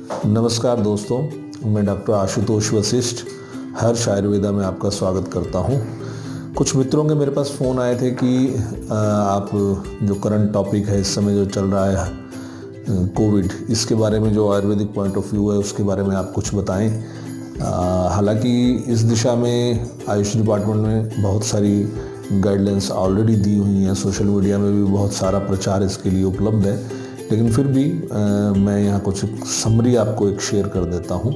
नमस्कार दोस्तों, मैं डॉक्टर आशुतोष वशिष्ठ हर्ष आयुर्वेदा में आपका स्वागत करता हूं। कुछ मित्रों के मेरे पास फ़ोन आए थे कि आप जो करंट टॉपिक है इस समय जो चल रहा है कोविड, इसके बारे में जो आयुर्वेदिक पॉइंट ऑफ व्यू है उसके बारे में आप कुछ बताएं। हालांकि इस दिशा में आयुष डिपार्टमेंट में बहुत सारी गाइडलाइंस ऑलरेडी दी हुई हैं, सोशल मीडिया में भी बहुत सारा प्रचार इसके लिए उपलब्ध है, लेकिन फिर भी मैं यहाँ कुछ समरी आपको एक शेयर कर देता हूँ।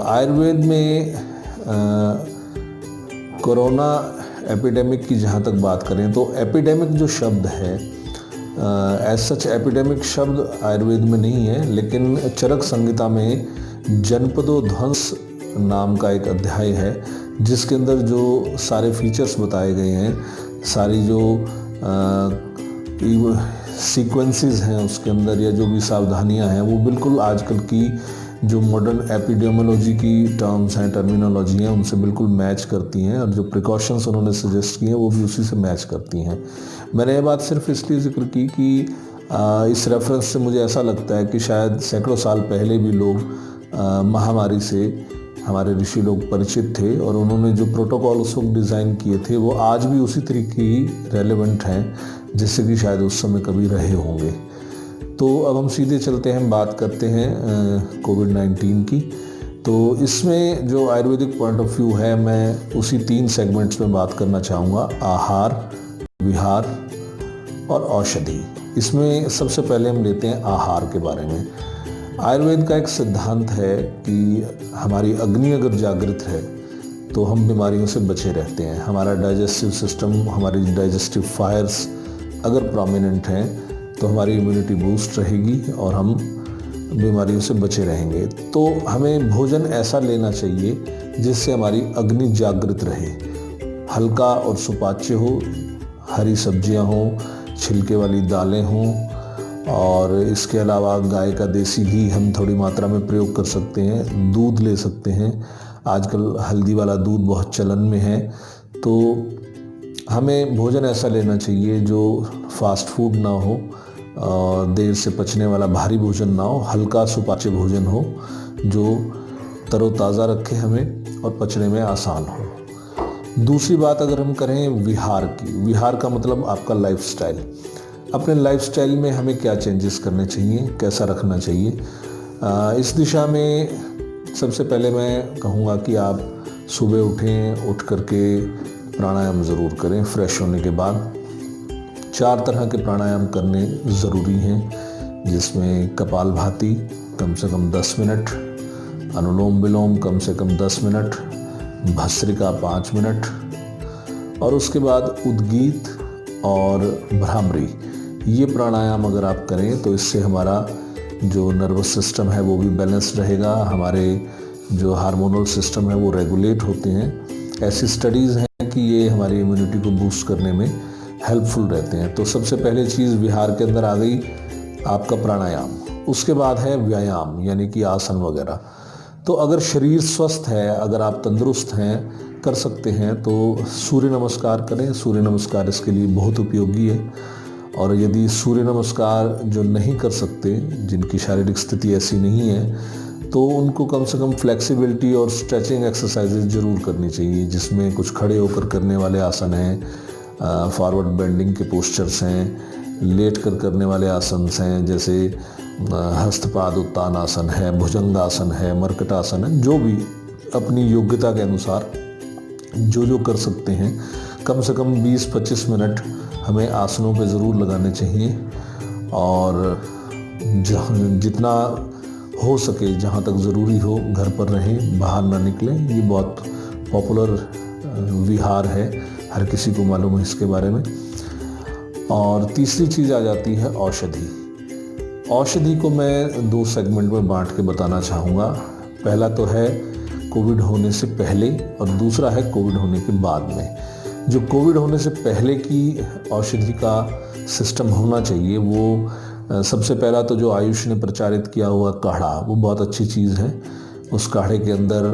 आयुर्वेद में कोरोना एपिडेमिक की जहाँ तक बात करें तो एपिडेमिक जो शब्द है एज सच एपिडेमिक शब्द आयुर्वेद में नहीं है, लेकिन चरक संहिता में जनपदो ध्वंस नाम का एक अध्याय है जिसके अंदर जो सारे फीचर्स बताए गए हैं, सारी जो सीक्वेंसेस हैं उसके अंदर या जो भी सावधानियां हैं वो बिल्कुल आजकल की जो मॉडर्न एपिडेमियोलॉजी की टर्म्स हैं, टर्मिनोलॉजी हैं, उनसे बिल्कुल मैच करती हैं और जो प्रिकॉशंस उन्होंने सजेस्ट किए हैं वो भी उसी से मैच करती हैं। मैंने ये बात सिर्फ इसलिए जिक्र की कि इस रेफरेंस से मुझे ऐसा लगता है कि शायद सैकड़ों साल पहले भी लोग महामारी से हमारे ऋषि लोग परिचित थे और उन्होंने जो प्रोटोकॉल उस वक्त डिज़ाइन किए थे वो आज भी उसी तरीके ही रेलेवेंट हैं जिससे कि शायद उस समय कभी रहे होंगे। तो अब हम सीधे चलते हैं, बात करते हैं कोविड-19 की। तो इसमें जो आयुर्वेदिक पॉइंट ऑफ व्यू है मैं उसी 3 सेगमेंट्स में बात करना चाहूँगा, आहार, विहार और औषधि। इसमें सबसे पहले हम लेते हैं आहार के बारे में। आयुर्वेद का एक सिद्धांत है कि हमारी अग्नि अगर जागृत है तो हम बीमारियों से बचे रहते हैं। हमारा डाइजेस्टिव सिस्टम, हमारी डाइजेस्टिव फायर्स अगर प्रोमिनेंट हैं तो हमारी इम्यूनिटी बूस्ट रहेगी और हम बीमारियों से बचे रहेंगे। तो हमें भोजन ऐसा लेना चाहिए जिससे हमारी अग्नि जागृत रहे, हल्का और सुपाच्य हो, हरी सब्जियां हों, छिलके वाली दालें हों और इसके अलावा गाय का देसी घी हम थोड़ी मात्रा में प्रयोग कर सकते हैं, दूध ले सकते हैं। आजकल हल्दी वाला दूध बहुत चलन में है। तो हमें भोजन ऐसा लेना चाहिए जो फास्ट फूड ना हो, देर से पचने वाला भारी भोजन ना हो, हल्का सुपाच्य भोजन हो जो तरोताज़ा रखे हमें और पचने में आसान हो। दूसरी बात अगर हम करें विहार की, विहार का मतलब आपका लाइफस्टाइल। अपने लाइफस्टाइल में हमें क्या चेंजेस करने चाहिए, कैसा रखना चाहिए, इस दिशा में सबसे पहले मैं कहूँगा कि आप सुबह उठें, उठ करके प्राणायाम ज़रूर करें। फ्रेश होने के बाद 4 तरह के प्राणायाम करने ज़रूरी हैं, जिसमें कपालभाति कम से कम 10 मिनट, अनुलोम विलोम कम से कम 10 मिनट, भस्त्रिका 5 मिनट और उसके बाद उद्गीत और भ्रामरी। ये प्राणायाम अगर आप करें तो इससे हमारा जो नर्वस सिस्टम है वो भी बैलेंस रहेगा, हमारे जो हार्मोनल सिस्टम है वो रेगुलेट होते हैं। ऐसी स्टडीज़ हैं कि ये हमारी इम्यूनिटी को बूस्ट करने में हेल्पफुल रहते हैं। तो सबसे पहले चीज़ विहार के अंदर आ गई आपका प्राणायाम। उसके बाद है व्यायाम यानी कि आसन वगैरह। तो अगर शरीर स्वस्थ है, अगर आप तंदुरुस्त हैं, कर सकते हैं तो सूर्य नमस्कार करें। सूर्य नमस्कार इसके लिए बहुत उपयोगी है। और यदि सूर्य नमस्कार जो नहीं कर सकते, जिनकी शारीरिक स्थिति ऐसी नहीं है, तो उनको कम से कम फ्लेक्सिबिलिटी और स्ट्रेचिंग एक्सरसाइजेज ज़रूर करनी चाहिए, जिसमें कुछ खड़े होकर करने वाले आसन हैं, फॉरवर्ड बेंडिंग के पोस्चर्स हैं, लेट कर करने वाले आसन हैं, जैसे हस्तपाद उत्तान आसन है, भुजंगासन है, मर्कटासन है। जो भी अपनी योग्यता के अनुसार जो कर सकते हैं, कम से कम 20-25 मिनट हमें आसनों पे ज़रूर लगाने चाहिए। और जितना हो सके, जहाँ तक ज़रूरी हो, घर पर रहें, बाहर ना निकलें। ये बहुत पॉपुलर विहार है, हर किसी को मालूम है इसके बारे में। और तीसरी चीज़ आ जाती है औषधि। औषधि को मैं 2 सेगमेंट में बांट के बताना चाहूँगा। पहला तो है कोविड होने से पहले और दूसरा है कोविड होने के बाद में। जो कोविड होने से पहले की औषधि का सिस्टम होना चाहिए वो सबसे पहला तो जो आयुष ने प्रचारित किया हुआ काढ़ा, वो बहुत अच्छी चीज़ है। उस काढ़े के अंदर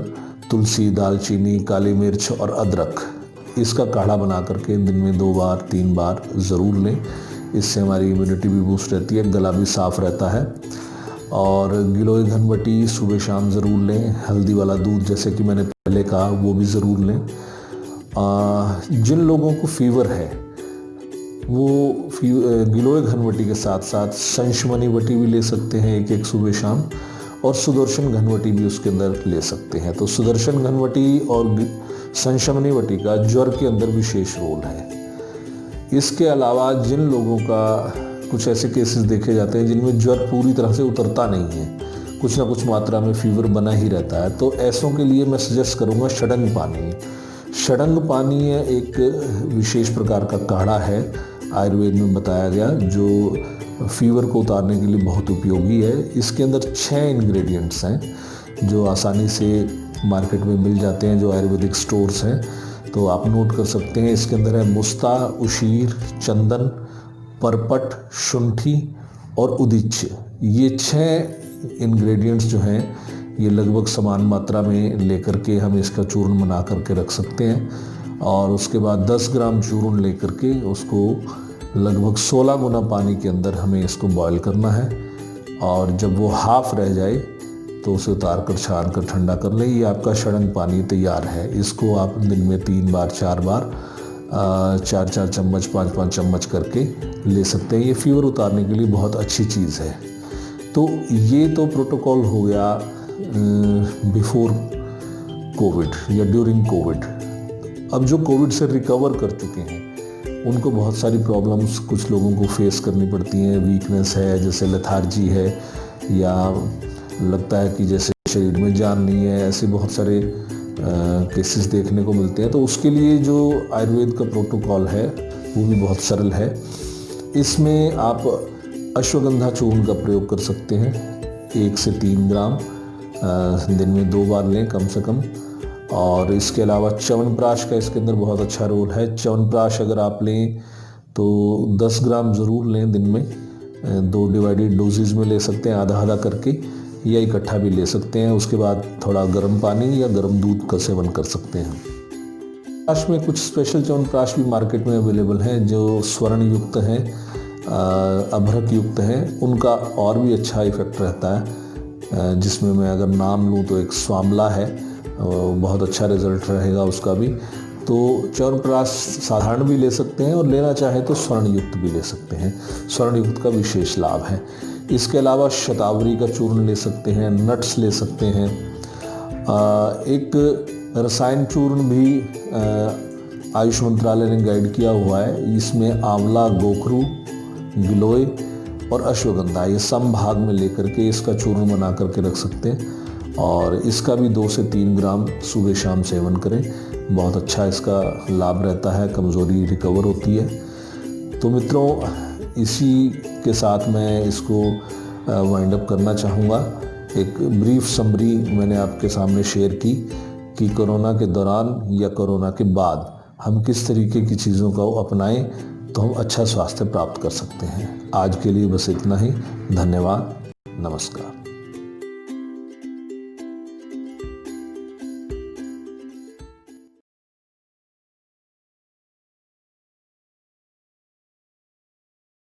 तुलसी, दालचीनी, काली मिर्च और अदरक, इसका काढ़ा बना करके दिन में 2 बार 3 बार ज़रूर लें। इससे हमारी इम्यूनिटी भी बूस्ट रहती है, गला भी साफ़ रहता है। और गिलोय घनवटी सुबह शाम ज़रूर लें। हल्दी वाला दूध जैसे कि मैंने पहले कहा वो भी ज़रूर लें। जिन लोगों को फीवर है वो गिलोय घनवटी के साथ साथ संशमनी वटी भी ले सकते हैं एक सुबह शाम, और सुदर्शन घनवटी भी उसके अंदर ले सकते हैं। तो सुदर्शन घनवटी और संशमनी वटी का ज्वर के अंदर विशेष रोल है। इसके अलावा जिन लोगों का कुछ ऐसे केसेस देखे जाते हैं जिनमें ज्वर पूरी तरह से उतरता नहीं है, कुछ ना कुछ मात्रा में फीवर बना ही रहता है, तो ऐसों के लिए मैं सजेस्ट करूँगा षडंग पानी। षडंग पानी एक विशेष प्रकार का काढ़ा है, आयुर्वेद में बताया गया, जो फीवर को उतारने के लिए बहुत उपयोगी है। इसके अंदर 6 इंग्रेडिएंट्स हैं जो आसानी से मार्केट में मिल जाते हैं, जो आयुर्वेदिक स्टोर्स हैं, तो आप नोट कर सकते हैं। इसके अंदर है मुस्ता, उशीर, चंदन, परपट, शुंठी और उदिच्य। ये 6 इंग्रेडिएंट्स जो हैं ये लगभग समान मात्रा में लेकर के हम इसका चूर्ण बना करके रख सकते हैं, और उसके बाद 10 ग्राम चूर्ण लेकर के उसको लगभग 16 गुना पानी के अंदर हमें इसको बॉयल करना है, और जब वो हाफ रह जाए तो उसे उतार कर छान कर ठंडा कर लें। ये आपका षडंग पानी तैयार है। इसको आप दिन में 3 बार 4 बार 4-4 चम्मच 5-5 चम्मच करके ले सकते हैं। ये फीवर उतारने के लिए बहुत अच्छी चीज़ है। तो ये तो प्रोटोकॉल हो गया बिफोर कोविड या ड्यूरिंग कोविड। अब जो कोविड से रिकवर कर चुके हैं उनको बहुत सारी प्रॉब्लम्स कुछ लोगों को फेस करनी पड़ती हैं। वीकनेस है, जैसे लेथार्जी है, या लगता है कि जैसे शरीर में जान नहीं है, ऐसे बहुत सारे केसेस देखने को मिलते हैं। तो उसके लिए जो आयुर्वेद का प्रोटोकॉल है वो भी बहुत सरल है। इसमें आप अश्वगंधा चूर्ण का प्रयोग कर सकते हैं, 1 से 3 ग्राम दिन में 2 बार लें कम से कम। और इसके अलावा च्यवनप्राश का इसके अंदर बहुत अच्छा रोल है। च्यवनप्राश अगर आप लें तो 10 ग्राम ज़रूर लें दिन में, 2 डिवाइडेड डोजेज में ले सकते हैं, आधा आधा करके, या इकट्ठा भी ले सकते हैं। उसके बाद थोड़ा गर्म पानी या गर्म दूध का सेवन कर सकते हैं। च्यवनप्राश में कुछ स्पेशल च्यवनप्राश भी मार्केट में अवेलेबल हैं जो स्वर्ण युक्त हैं, अभ्रक युक्त हैं, उनका और भी अच्छा इफेक्ट रहता है। जिसमें मैं अगर नाम लूँ तो एक स्वामला है, बहुत अच्छा रिजल्ट रहेगा उसका भी। तो च्यवनप्राश साधारण भी ले सकते हैं, और लेना चाहे तो स्वर्ण युक्त भी ले सकते हैं। स्वर्ण युक्त का विशेष लाभ है। इसके अलावा शतावरी का चूर्ण ले सकते हैं, नट्स ले सकते हैं। एक रसायन चूर्ण भी आयुष मंत्रालय ने गाइड किया हुआ है। इसमें आंवला, गोखरू, गिलोय और अश्वगंधा ये सम भाग में लेकर के इसका चूर्ण बना करके रख सकते हैं, और इसका भी 2 से 3 ग्राम सुबह शाम सेवन करें। बहुत अच्छा इसका लाभ रहता है, कमज़ोरी रिकवर होती है। तो मित्रों, इसी के साथ मैं इसको वाइंड अप करना चाहूँगा। एक ब्रीफ समरी मैंने आपके सामने शेयर की कि कोरोना के दौरान या कोरोना के बाद हम किस तरीके की चीज़ों को अपनाएं तो हम अच्छा स्वास्थ्य प्राप्त कर सकते हैं। आज के लिए बस इतना ही। धन्यवाद। नमस्कार।